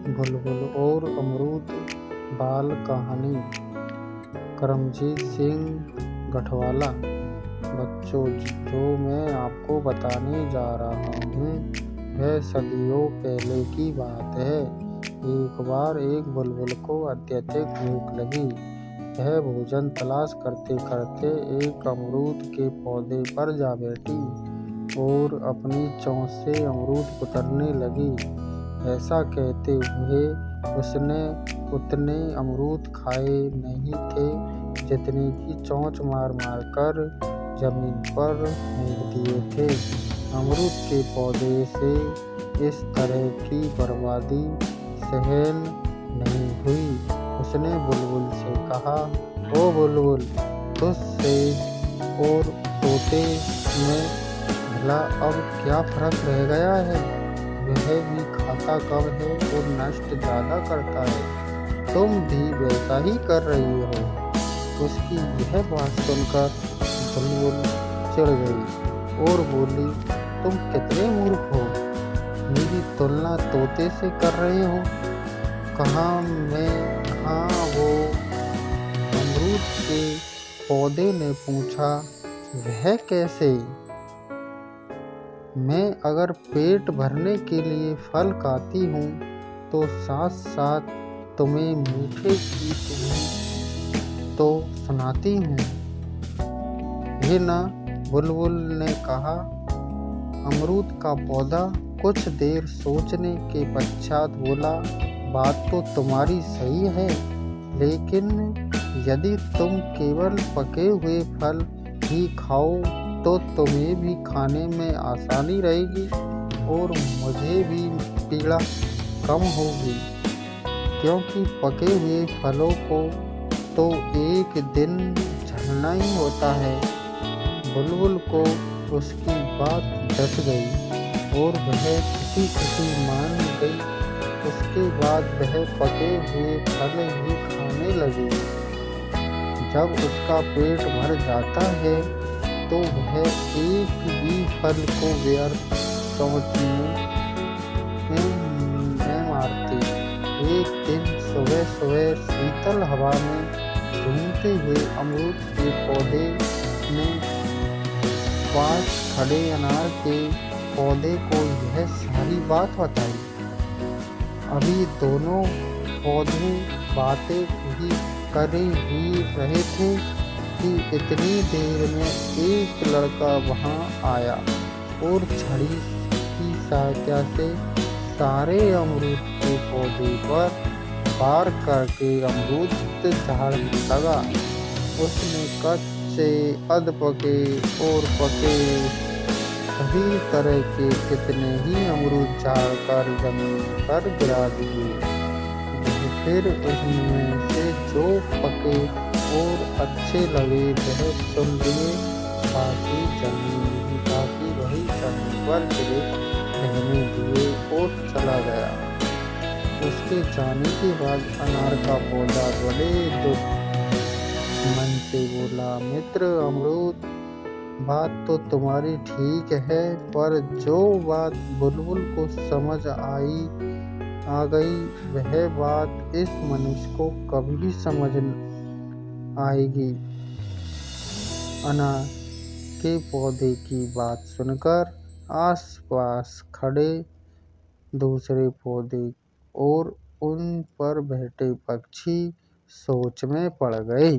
बुलबुल और अमरूद बाल कहानी। करमजीत सिंह गढ़वाला। बच्चों, जो मैं आपको बताने जा रहा हूँ वह सदियों पहले की बात है। एक बार एक बुलबुल को अत्यधिक भूख लगी। वह भोजन तलाश करते करते एक अमरूद के पौधे पर जा बैठी और अपनी चोंच से अमरूद कुतरने लगी। ऐसा कहते हुए उसने उतने अमरूद खाए नहीं थे जितने की चोंच मार मार कर जमीन पर फेंक दिए थे। अमरूद के पौधे से इस तरह की बर्बादी सहन नहीं हुई। उसने बुलबुल से कहा, ओ बुलबुल, तुझसे और तोते में भला अब क्या फर्क रह गया है? वह भी खाता कम है और नष्ट ज्यादा करता है। तुम भी वैसा ही कर रही हो। उसकी यह बात सुनकर बुलबुल चिढ़ गई और बोली, तुम कितने मूर्ख हो, मेरी तुलना तोते से कर रहे हो। कहाँ मैं कहाँ वो? अमरूद के पौधे ने पूछा, वह कैसे? मैं अगर पेट भरने के लिए फल खाती हूँ तो साथ साथ तुम्हें मीठे गीत भी तो सुनाती हूँ। ये ना, बुलबुल ने कहा। अमरूद का पौधा कुछ देर सोचने के पश्चात बोला, बात तो तुम्हारी सही है, लेकिन यदि तुम केवल पके हुए फल ही खाओ तो तुम्हें भी खाने में आसानी रहेगी और मुझे भी पीड़ा कम होगी, क्योंकि पके हुए फलों को तो एक दिन झड़ना ही होता है। बुलबुल को उसकी बात जच गई और वह खुशी खुशी मान गई। उसके बाद वह पके हुए फल ही खाने लगी। जब उसका पेट भर जाता है तो वह एक भी फल को व्यर्थ चोंच में मारती। एक दिन सुबह सुबह शीतल हवा में झूमते हुए अमरूद के पौधे ने पास खड़े अनार के पौधे को यह सारी बात बताई। अभी दोनों पौधे बातें ही करे ही रहे थे कि इतनी देर में एक लड़का वहां आया और छड़ी की सहायता से सारे अमरूद के पौधे पर वार करके अमरूद झाड़ने लगा। उसने कच्चे, अधपके और पके सभी तरह के कितने ही अमरूद झाड़कर जमीन पर गिरा दिए। फिर उसमें से जो पके और अच्छे लगे वह चुन लिए, बाकी वही जमीन पर गिरे रहने दिए और चला गया। उसके जाने के बाद अनार का पौधा बड़े दुख मन से बोला, मित्र अमरूद, बात तो तुम्हारी ठीक है, पर जो बात बुलबुल को समझ आ गई वह बात इस मनुष्य को कभी समझ आएगी। अनार के पौधे की बात सुनकर आसपास खड़े दूसरे पौधे और उन पर बैठे पक्षी सोच में पड़ गए।